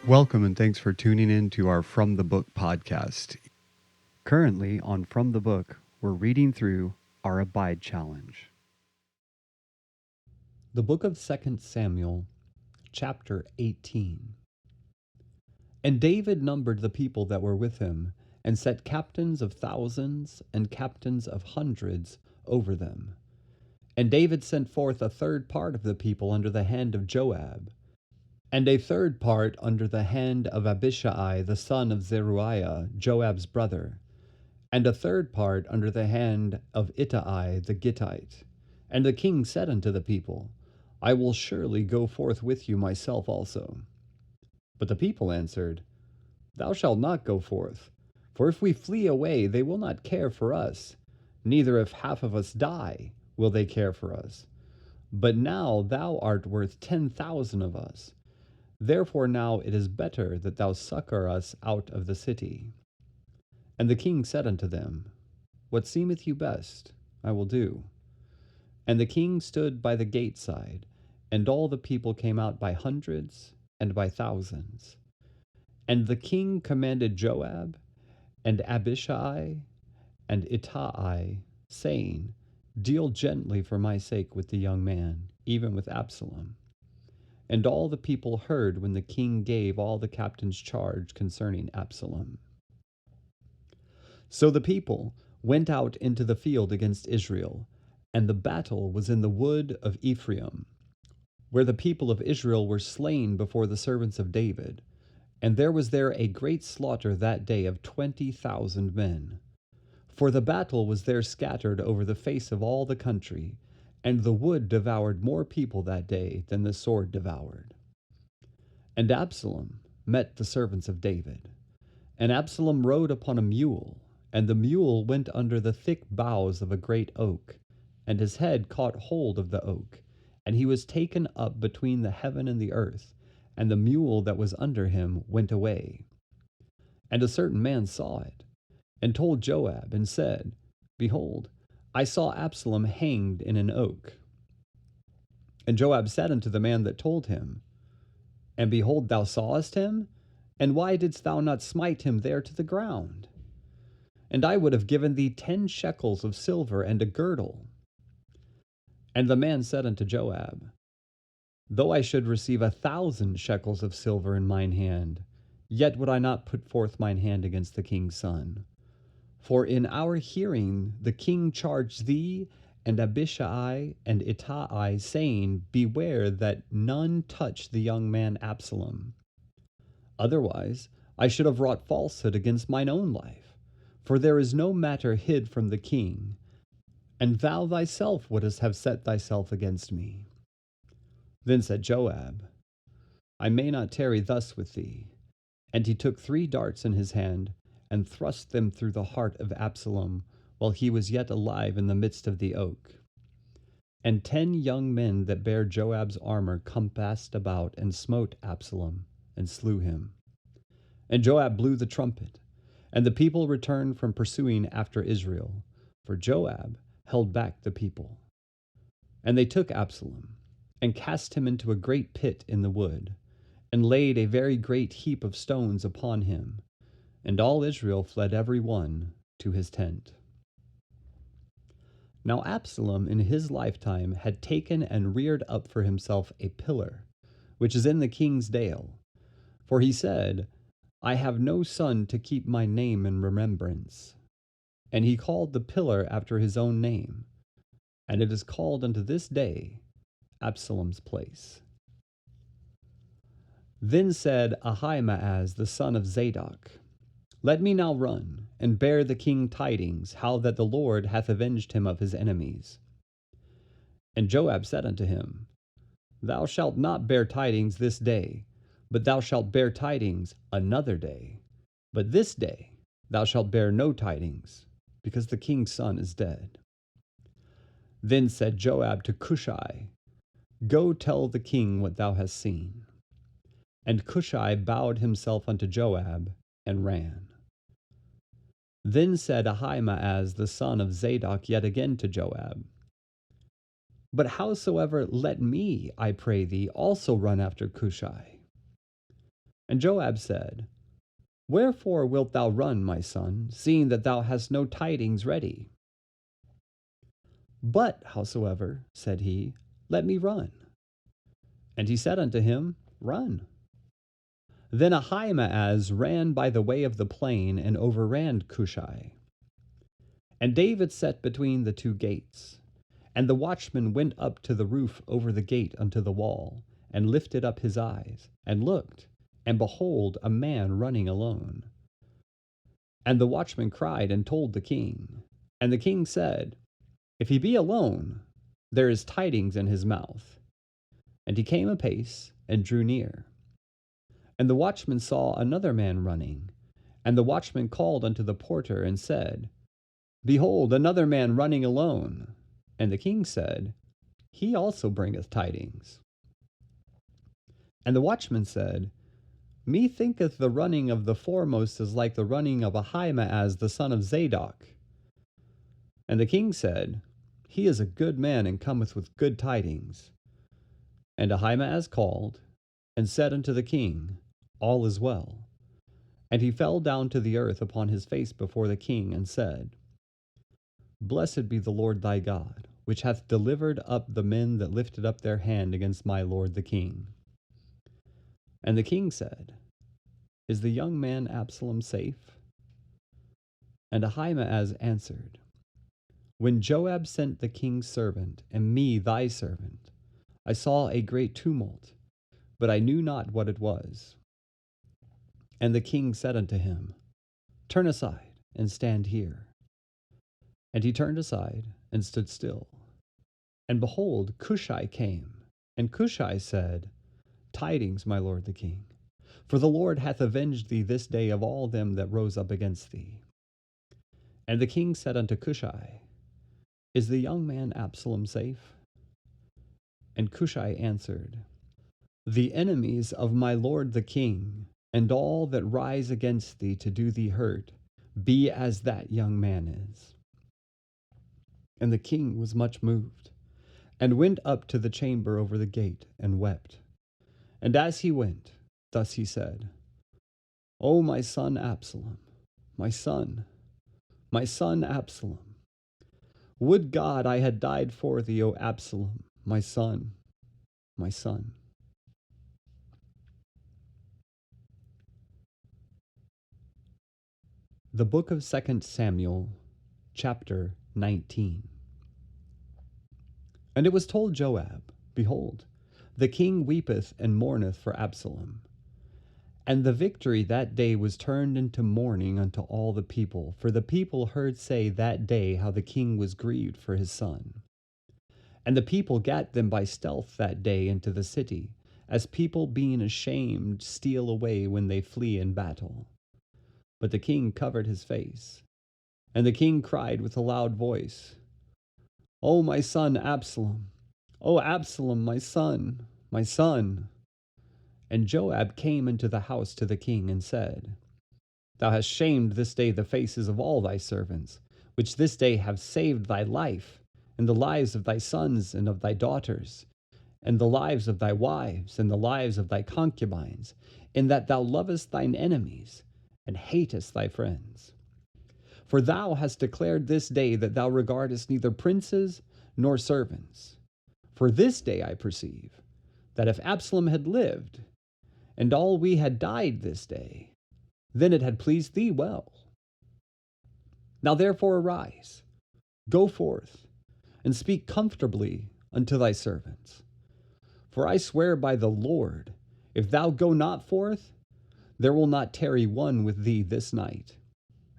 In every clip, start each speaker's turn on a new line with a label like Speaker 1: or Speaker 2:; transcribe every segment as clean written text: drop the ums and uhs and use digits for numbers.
Speaker 1: Welcome and thanks for tuning in to our From the Book podcast. Currently on From the Book, we're reading through our Abide Challenge. The book of 2 Samuel, chapter 18. And David numbered the people that were with him, and set captains of thousands and captains of hundreds over them. And David sent forth a third part of the people under the hand of Joab, and a third part under the hand of Abishai the son of Zeruiah, Joab's brother, and a third part under the hand of Ittai the Gittite. And the king said unto the people, I will surely go forth with you myself also. But the people answered, Thou shalt not go forth, for if we flee away, they will not care for us, neither if half of us die will they care for us. But now thou art worth 10,000 of us. Therefore now it is better that thou succor us out of the city. And the king said unto them, What seemeth you best, I will do. And the king stood by the gate side, and all the people came out by hundreds and by thousands. And the king commanded Joab, and Abishai, and Ittai, saying, Deal gently for my sake with the young man, even with Absalom. And all the people heard when the king gave all the captains charge concerning Absalom. So the people went out into the field against Israel, and the battle was in the wood of Ephraim, where the people of Israel were slain before the servants of David. And there was there a great slaughter that day of 20,000 men. For the battle was there scattered over the face of all the country, and the wood devoured more people that day than the sword devoured. And Absalom met the servants of David. And Absalom rode upon a mule, and the mule went under the thick boughs of a great oak, and his head caught hold of the oak, and he was taken up between the heaven and the earth, and the mule that was under him went away. And a certain man saw it, and told Joab, and said, Behold, I saw Absalom hanged in an oak. And Joab said unto the man that told him, And behold, thou sawest him? And why didst thou not smite him there to the ground? And I would have given thee 10 shekels of silver and a girdle. And the man said unto Joab, Though I should receive 1,000 shekels of silver in mine hand, yet would I not put forth mine hand against the king's son. For in our hearing the king charged thee and Abishai and Ittai, saying, Beware that none touch the young man Absalom. Otherwise I should have wrought falsehood against mine own life, for there is no matter hid from the king, and thou thyself wouldst have set thyself against me. Then said Joab, I may not tarry thus with thee. And he took 3 darts in his hand, and thrust them through the heart of Absalom, while he was yet alive in the midst of the oak. And 10 young men that bare Joab's armor compassed about, and smote Absalom, and slew him. And Joab blew the trumpet, and the people returned from pursuing after Israel, for Joab held back the people. And they took Absalom, and cast him into a great pit in the wood, and laid a very great heap of stones upon him. And all Israel fled every one to his tent. Now Absalom in his lifetime had taken and reared up for himself a pillar, which is in the king's dale. For he said, I have no son to keep my name in remembrance. And he called the pillar after his own name, and it is called unto this day Absalom's place. Then said Ahimaaz the son of Zadok, Let me now run, and bear the king tidings, how that the Lord hath avenged him of his enemies. And Joab said unto him, Thou shalt not bear tidings this day, but thou shalt bear tidings another day. But this day thou shalt bear no tidings, because the king's son is dead. Then said Joab to Cushai, Go tell the king what thou hast seen. And Cushai bowed himself unto Joab, and ran. Then said Ahimaaz the son of Zadok yet again to Joab, But howsoever let me, I pray thee, also run after Cushai. And Joab said, Wherefore wilt thou run, my son, seeing that thou hast no tidings ready? But, howsoever, said he, let me run. And he said unto him, Run. Then Ahimaaz ran by the way of the plain and overran Cushai. And David sat between the two gates. And the watchman went up to the roof over the gate unto the wall, and lifted up his eyes, and looked, and behold, a man running alone. And the watchman cried and told the king. And the king said, If he be alone, there is tidings in his mouth. And he came apace, and drew near. And the watchman saw another man running. And the watchman called unto the porter, and said, Behold, another man running alone. And the king said, He also bringeth tidings. And the watchman said, Methinketh the running of the foremost is like the running of Ahimaaz the son of Zadok. And the king said, He is a good man, and cometh with good tidings. And Ahimaaz called, and said unto the king, All is well. And he fell down to the earth upon his face before the king, and said, Blessed be the Lord thy God, which hath delivered up the men that lifted up their hand against my lord the king. And the king said, Is the young man Absalom safe? And Ahimaaz answered, When Joab sent the king's servant, and me thy servant, I saw a great tumult, but I knew not what it was. And the king said unto him, Turn aside, and stand here. And he turned aside, and stood still. And behold, Cushai came. And Cushai said, Tidings, my lord the king, for the Lord hath avenged thee this day of all them that rose up against thee. And the king said unto Cushai, Is the young man Absalom safe? And Cushai answered, The enemies of my lord the king, and all that rise against thee to do thee hurt, be as that young man is. And the king was much moved, and went up to the chamber over the gate, and wept. And as he went, thus he said, O my son Absalom, my son Absalom, would God I had died for thee, O Absalom, my son, my son. The book of 2 Samuel, chapter 19. And it was told Joab, Behold, the king weepeth and mourneth for Absalom. And the victory that day was turned into mourning unto all the people, for the people heard say that day how the king was grieved for his son. And the people gat them by stealth that day into the city, as people being ashamed steal away when they flee in battle. But the king covered his face. And the king cried with a loud voice, O my son Absalom, O Absalom, my son, my son. And Joab came into the house to the king, and said, Thou hast shamed this day the faces of all thy servants, which this day have saved thy life, and the lives of thy sons and of thy daughters, and the lives of thy wives, and the lives of thy concubines, in that thou lovest thine enemies, and hatest thy friends. For thou hast declared this day that thou regardest neither princes nor servants. For this day I perceive that if Absalom had lived, and all we had died this day, then it had pleased thee well. Now therefore arise, go forth, and speak comfortably unto thy servants. For I swear by the Lord, if thou go not forth, there will not tarry one with thee this night.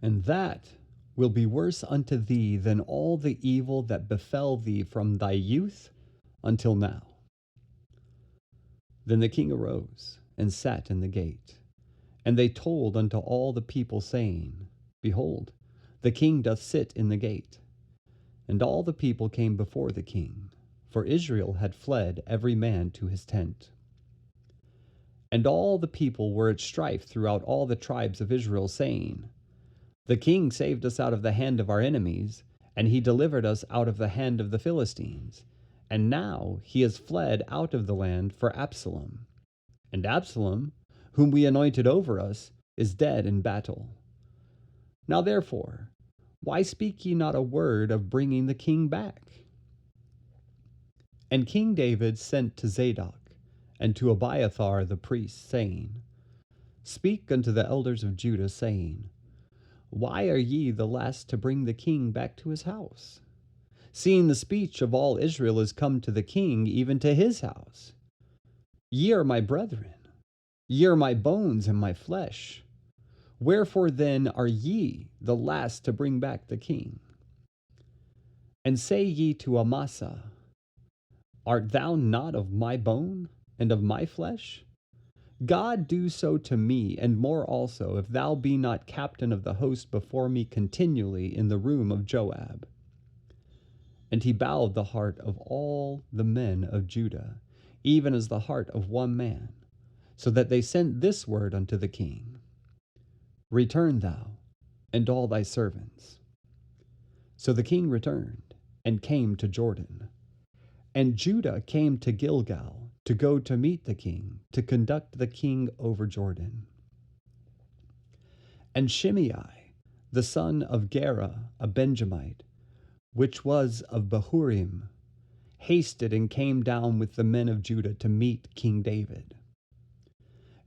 Speaker 1: And that will be worse unto thee than all the evil that befell thee from thy youth until now. Then the king arose and sat in the gate. And they told unto all the people, saying, Behold, the king doth sit in the gate. And all the people came before the king, for Israel had fled every man to his tent. And all the people were at strife throughout all the tribes of Israel, saying, The king saved us out of the hand of our enemies, and he delivered us out of the hand of the Philistines. And now he has fled out of the land for Absalom. And Absalom, whom we anointed over us, is dead in battle. Now therefore, why speak ye not a word of bringing the king back? And King David sent to Zadok and to Abiathar the priest, saying, Speak unto the elders of Judah, saying, Why are ye the last to bring the king back to his house? Seeing the speech of all Israel is come to the king, even to his house. Ye are my brethren, ye are my bones and my flesh. Wherefore then are ye the last to bring back the king? And say ye to Amasa, Art thou not of my bone and of my flesh? God do so to me, and more also, if thou be not captain of the host before me continually in the room of Joab. And he bowed the heart of all the men of Judah, even as the heart of one man, so that they sent this word unto the king, Return thou, and all thy servants. So the king returned, and came to Jordan. And Judah came to Gilgal, to go to meet the king, to conduct the king over Jordan. And Shimei, the son of Gera, a Benjamite, which was of Bahurim, hasted and came down with the men of Judah to meet King David.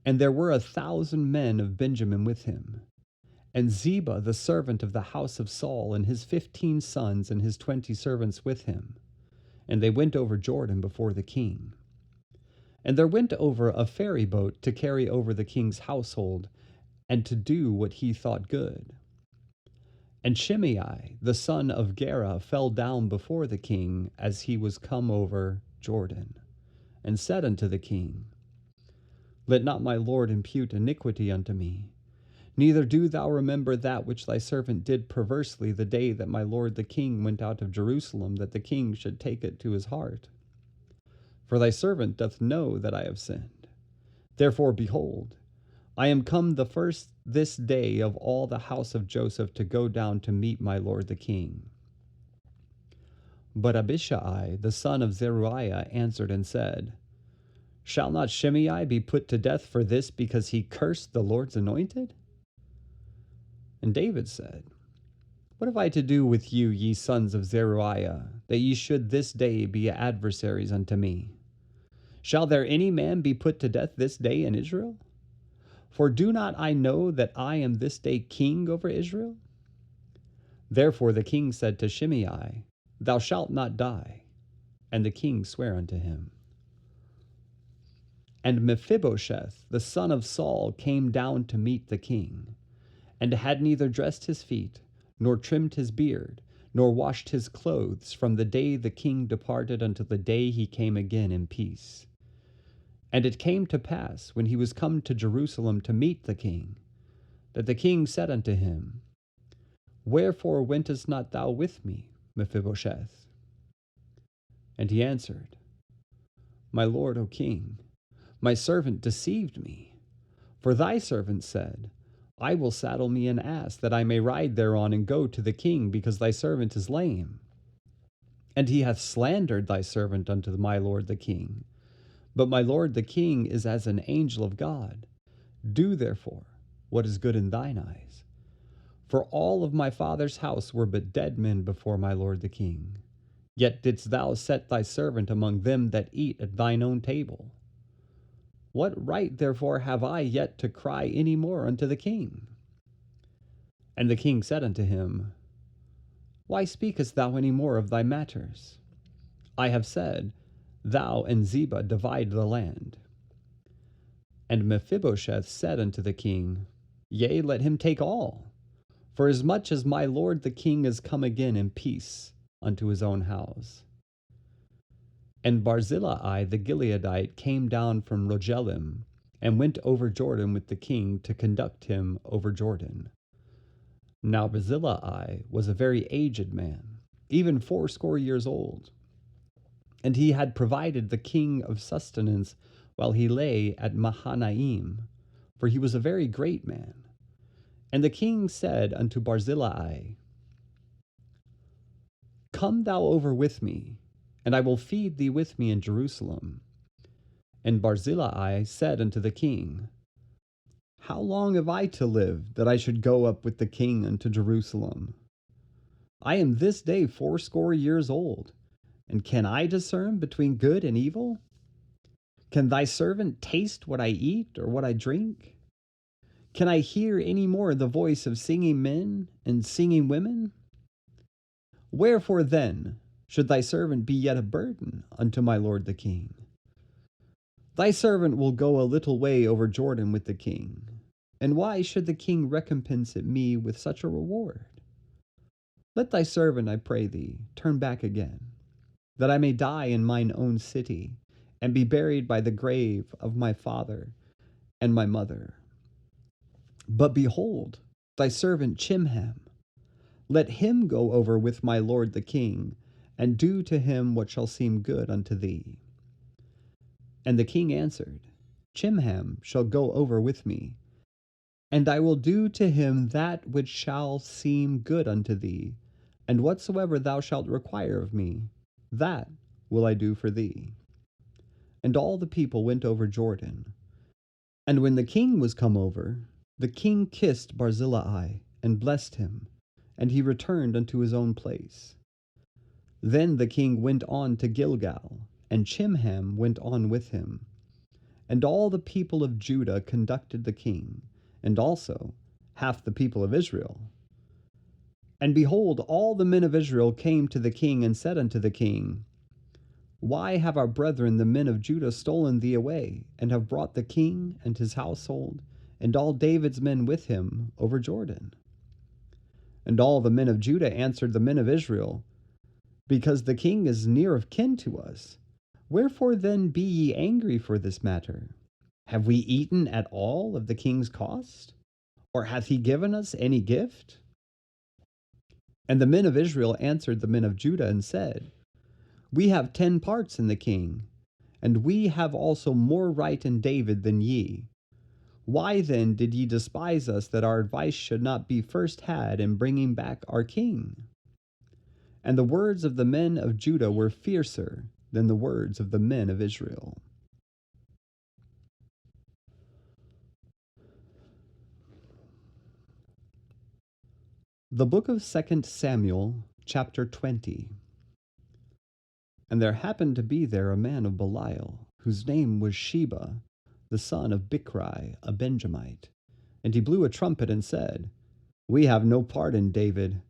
Speaker 1: And there were 1,000 men of Benjamin with him, and Ziba the servant of the house of Saul, and his 15 sons and his 20 servants with him. And they went over Jordan before the king. And there went over a ferry boat to carry over the king's household, and to do what he thought good. And Shimei, the son of Gera, fell down before the king as he was come over Jordan, and said unto the king, Let not my lord impute iniquity unto me, neither do thou remember that which thy servant did perversely the day that my lord the king went out of Jerusalem, that the king should take it to his heart. For thy servant doth know that I have sinned. Therefore, behold, I am come the first this day of all the house of Joseph to go down to meet my lord the king. But Abishai, the son of Zeruiah, answered and said, Shall not Shimei be put to death for this, because he cursed the Lord's anointed? And David said, What have I to do with you, ye sons of Zeruiah, that ye should this day be adversaries unto me? Shall there any man be put to death this day in Israel? For do not I know that I am this day king over Israel? Therefore the king said to Shimei, Thou shalt not die. And the king sware unto him. And Mephibosheth, the son of Saul, came down to meet the king, and had neither dressed his feet, nor trimmed his beard, nor washed his clothes, from the day the king departed until the day he came again in peace. And it came to pass, when he was come to Jerusalem to meet the king, that the king said unto him, Wherefore wentest not thou with me, Mephibosheth? And he answered, My lord, O king, my servant deceived me. For thy servant said, I will saddle me an ass, that I may ride thereon and go to the king, because thy servant is lame. And he hath slandered thy servant unto my lord the king. But my lord the king is as an angel of God. Do therefore what is good in thine eyes. For all of my father's house were but dead men before my lord the king. Yet didst thou set thy servant among them that eat at thine own table. What right therefore have I yet to cry any more unto the king? And the king said unto him, Why speakest thou any more of thy matters? I have said, Thou and Ziba divide the land. And Mephibosheth said unto the king, Yea, let him take all, for as much as my lord the king is come again in peace unto his own house. And Barzillai the Gileadite came down from Rogelim, and went over Jordan with the king to conduct him over Jordan. Now Barzillai was a very aged man, even 80 years old. And he had provided the king of sustenance while he lay at Mahanaim, for he was a very great man. And the king said unto Barzillai, Come thou over with me, and I will feed thee with me in Jerusalem. And Barzillai said unto the king, How long have I to live, that I should go up with the king unto Jerusalem? I am this day 80 old, and can I discern between good and evil? Can thy servant taste what I eat or what I drink? Can I hear any more the voice of singing men and singing women? Wherefore then should thy servant be yet a burden unto my lord the king? Thy servant will go a little way over Jordan with the king. And why should the king recompense me with such a reward? Let thy servant, I pray thee, turn back again, that I may die in mine own city, and be buried by the grave of my father and my mother. But behold, thy servant Chimham, let him go over with my lord the king, and do to him what shall seem good unto thee. And the king answered, Chimham shall go over with me, and I will do to him that which shall seem good unto thee, and whatsoever thou shalt require of me, that will I do for thee. And all the people went over Jordan. And when the king was come over, the king kissed Barzillai, and blessed him, and he returned unto his own place. Then the king went on to Gilgal, and Chimham went on with him. And all the people of Judah conducted the king, and also half the people of Israel. And behold, all the men of Israel came to the king and said unto the king, Why have our brethren the men of Judah stolen thee away, and have brought the king and his household, and all David's men with him, over Jordan? And all the men of Judah answered the men of Israel, Because the king is near of kin to us. Wherefore then be ye angry for this matter? Have we eaten at all of the king's cost? Or hath he given us any gift? And the men of Israel answered the men of Judah and said, We have 10 parts in the king, and we have also more right in David than ye. Why then did ye despise us, that our advice should not be first had in bringing back our king? And the words of the men of Judah were fiercer than the words of the men of Israel. The book of 2 Samuel, chapter 20. And there happened to be there a man of Belial, whose name was Sheba, the son of Bichri, a Benjamite. And he blew a trumpet and said, We have no part in David,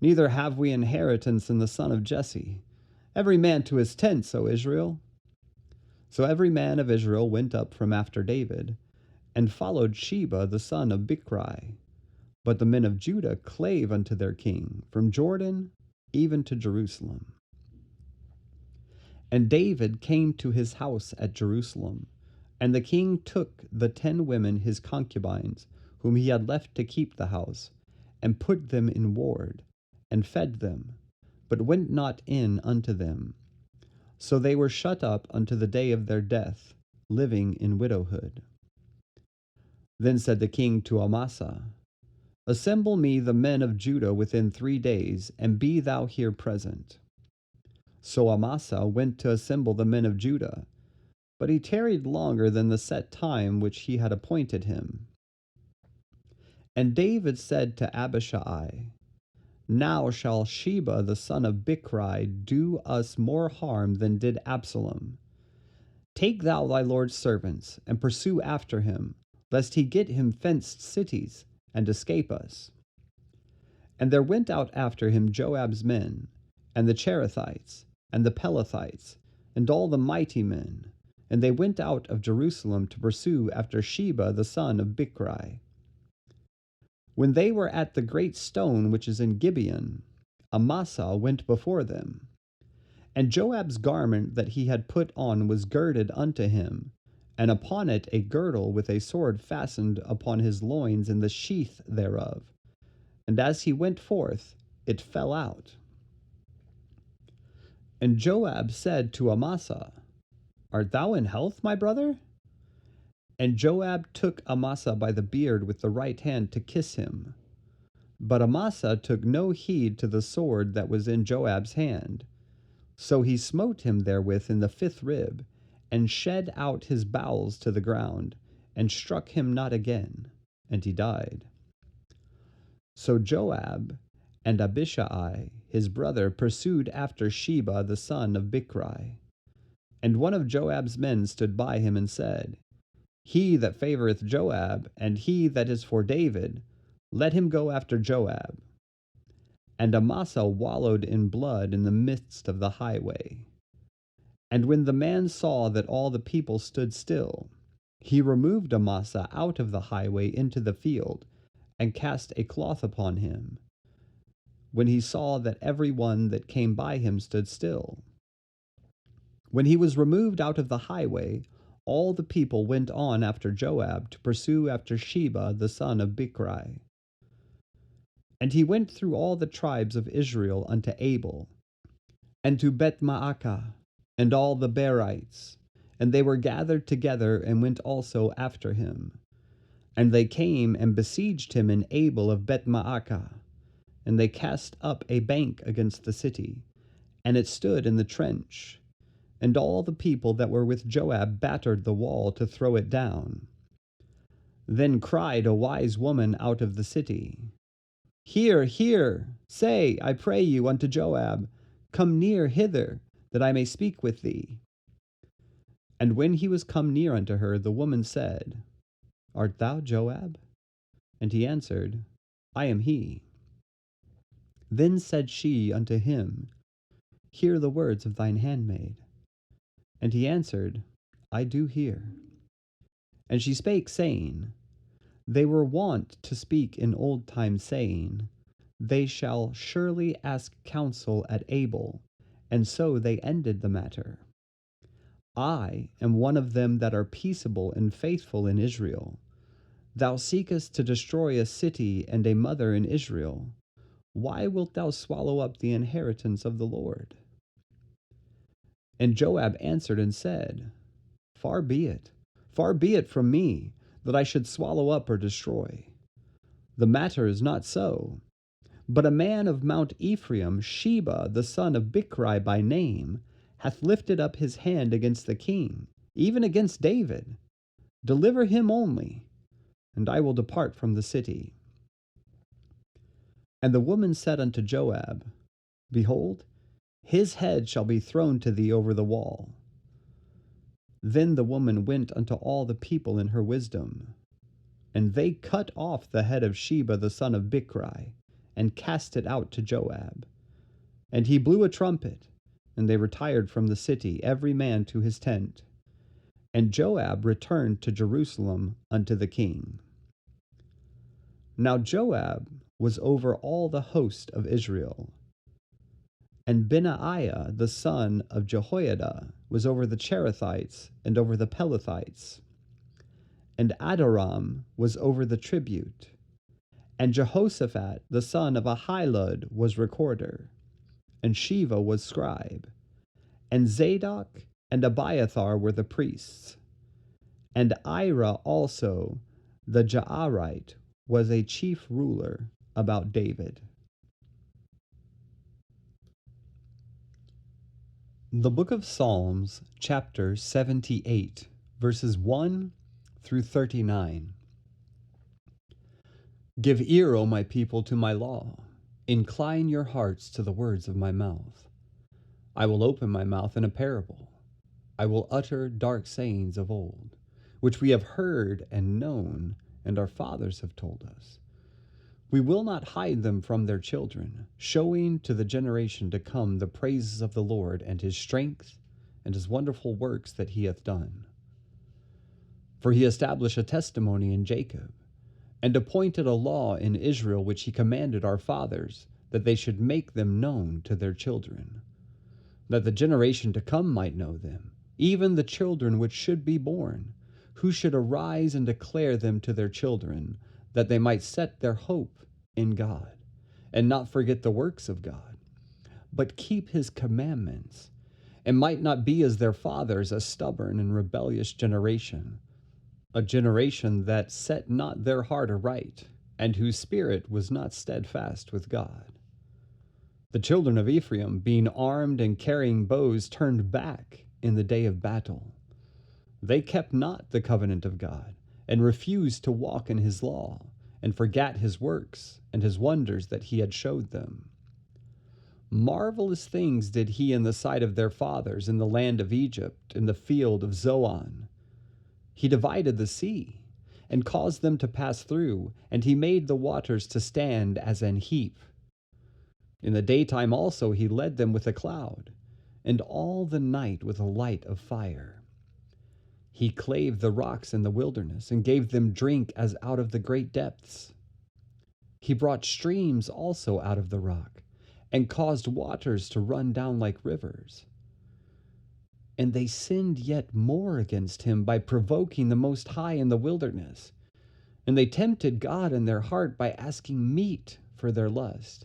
Speaker 1: neither have we inheritance in the son of Jesse. Every man to his tents, O Israel. So every man of Israel went up from after David, and followed Sheba the son of Bichri. But the men of Judah clave unto their king, from Jordan even to Jerusalem. And David came to his house at Jerusalem, and the king took the 10 women his concubines, whom he had left to keep the house, and put them in ward, and fed them, but went not in unto them. So they were shut up unto the day of their death, living in widowhood. Then said the king to Amasa, Assemble me the men of Judah within 3 days, and be thou here present. So Amasa went to assemble the men of Judah, but he tarried longer than the set time which he had appointed him. And David said to Abishai, Now shall Sheba the son of Bichri do us more harm than did Absalom. Take thou thy lord's servants, and pursue after him, lest he get him fenced cities, and escape us. And there went out after him Joab's men, and the Cherethites, and the Pelethites, and all the mighty men, and they went out of Jerusalem to pursue after Sheba the son of Bichri. When they were at the great stone which is in Gibeon, Amasa went before them. And Joab's garment that he had put on was girded unto him, and upon it a girdle with a sword fastened upon his loins in the sheath thereof. And as he went forth, it fell out. And Joab said to Amasa, Art thou in health, my brother? And Joab took Amasa by the beard with the right hand to kiss him. But Amasa took no heed to the sword that was in Joab's hand. So he smote him therewith in the 5th rib, and shed out his bowels to the ground, and struck him not again, and he died. So Joab and Abishai his brother pursued after Sheba the son of Bichri. And one of Joab's men stood by him and said, He that favoreth Joab, and he that is for David, let him go after Joab. And Amasa wallowed in blood in the midst of the highway. And when the man saw that all the people stood still, he removed Amasa out of the highway into the field, and cast a cloth upon him, when he saw that every one that came by him stood still. When he was removed out of the highway, all the people went on after Joab to pursue after Sheba the son of Bichri. And he went through all the tribes of Israel unto Abel, and to Beth-Maacah, and all the Berites, and they were gathered together and went also after him. And they came and besieged him in Abel of Beth-Maacah, and they cast up a bank against the city, and it stood in the trench. And all the people that were with Joab battered the wall to throw it down. Then cried a wise woman out of the city, Hear, hear, say, I pray you, unto Joab, Come near hither, that I may speak with thee. And when he was come near unto her, the woman said, Art thou Joab? And he answered, I am he. Then said she unto him, Hear the words of thine handmaid. And he answered, I do hear. And she spake, saying, They were wont to speak in old time, saying, They shall surely ask counsel at Abel, and so they ended the matter. I am one of them that are peaceable and faithful in Israel. Thou seekest to destroy a city and a mother in Israel. Why wilt thou swallow up the inheritance of the Lord? And Joab answered and said, far be it from me, that I should swallow up or destroy. The matter is not so. But a man of Mount Ephraim, Sheba, the son of Bichri by name, hath lifted up his hand against the king, even against David. Deliver him only, and I will depart from the city. And the woman said unto Joab, Behold, his head shall be thrown to thee over the wall. Then the woman went unto all the people in her wisdom, and they cut off the head of Sheba the son of Bichri, and cast it out to Joab. And he blew a trumpet, and they retired from the city, every man to his tent. And Joab returned to Jerusalem unto the king. Now Joab was over all the host of Israel, and Benaiah the son of Jehoiada was over the Cherethites and over the Pelethites. And Adoram was over the tribute. And Jehoshaphat the son of Ahilud was recorder. And Sheva was scribe. And Zadok and Abiathar were the priests. And Ira also the Jaarite was a chief ruler about David. The Book of Psalms, chapter 78, verses 1 through 39. Give ear, O my people, to my law. Incline your hearts to the words of my mouth. I will open my mouth in a parable. I will utter dark sayings of old, which we have heard and known, and our fathers have told us. We will not hide them from their children, showing to the generation to come the praises of the Lord and his strength and his wonderful works that he hath done. For he established a testimony in Jacob, and appointed a law in Israel, which he commanded our fathers, that they should make them known to their children, that the generation to come might know them, even the children which should be born, who should arise and declare them to their children, that they might set their hope in God, and not forget the works of God, but keep his commandments, and might not be as their fathers, a stubborn and rebellious generation, a generation that set not their heart aright, and whose spirit was not steadfast with God. The children of Ephraim, being armed and carrying bows, turned back in the day of battle. They kept not the covenant of God, and refused to walk in his law, and forgat his works and his wonders that he had showed them. Marvelous things did he in the sight of their fathers in the land of Egypt, in the field of Zoan. He divided the sea, and caused them to pass through, and he made the waters to stand as an heap. In the daytime also he led them with a cloud, and all the night with a light of fire. He clave the rocks in the wilderness, and gave them drink as out of the great depths. He brought streams also out of the rock, and caused waters to run down like rivers. And they sinned yet more against him by provoking the Most High in the wilderness. And they tempted God in their heart by asking meat for their lust.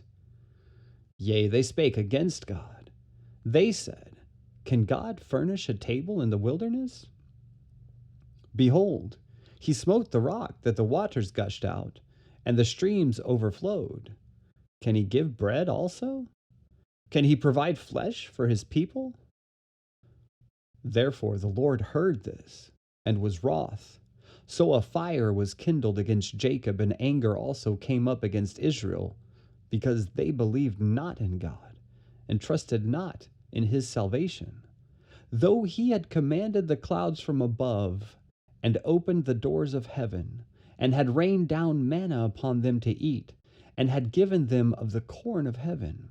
Speaker 1: Yea, they spake against God. They said, Can God furnish a table in the wilderness? Behold, he smote the rock that the waters gushed out, and the streams overflowed. Can he give bread also? Can he provide flesh for his people? Therefore the Lord heard this, and was wroth. So a fire was kindled against Jacob, and anger also came up against Israel, because they believed not in God, and trusted not in his salvation. Though he had commanded the clouds from above, and opened the doors of heaven, and had rained down manna upon them to eat, and had given them of the corn of heaven.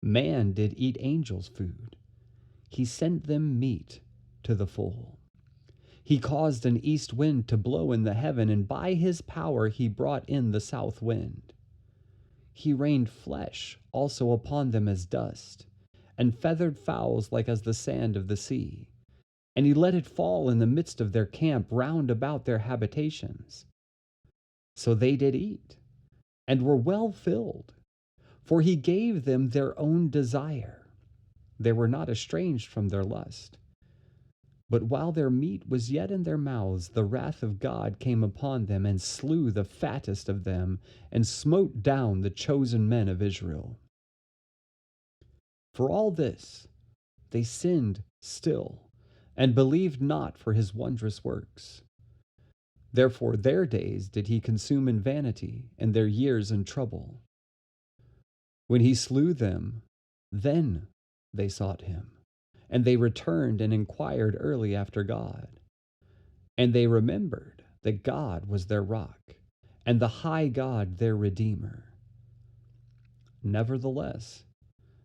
Speaker 1: Man did eat angels' food. He sent them meat to the full. He caused an east wind to blow in the heaven, and by his power he brought in the south wind. He rained flesh also upon them as dust, and feathered fowls like as the sand of the sea. And he let it fall in the midst of their camp round about their habitations. So they did eat, and were well filled, for he gave them their own desire. They were not estranged from their lust. But while their meat was yet in their mouths, the wrath of God came upon them, and slew the fattest of them, and smote down the chosen men of Israel. For all this they sinned still, and believed not for his wondrous works. Therefore their days did he consume in vanity, and their years in trouble. When he slew them, then they sought him, and they returned and inquired early after God. And they remembered that God was their rock, and the high God their Redeemer. Nevertheless,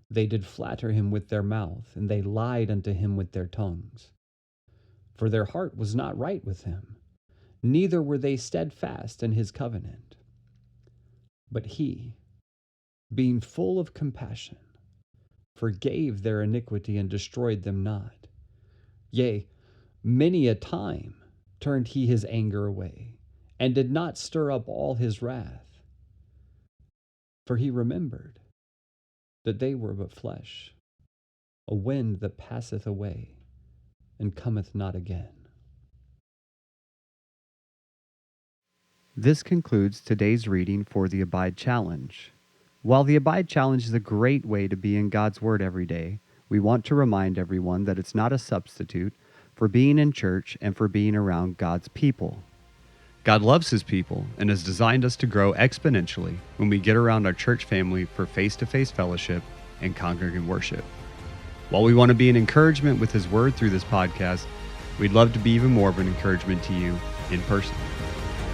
Speaker 1: they did flatter him with their mouth, and they lied unto him with their tongues. For their heart was not right with him, neither were they steadfast in his covenant. But he, being full of compassion, forgave their iniquity and destroyed them not. Yea, many a time turned he his anger away, and did not stir up all his wrath. For he remembered that they were but flesh, a wind that passeth away, and cometh not again. This concludes today's reading for the Abide Challenge. While the Abide Challenge is a great way to be in God's Word every day, we want to remind everyone that it's not a substitute for being in church and for being around God's people. God loves His people and has designed us to grow exponentially when we get around our church family for face-to-face fellowship and congregate worship. While we want to be an encouragement with His Word through this podcast, we'd love to be even more of an encouragement to you in person.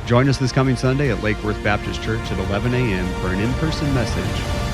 Speaker 1: Join us this coming Sunday at Lake Worth Baptist Church at 11 a.m. for an in-person message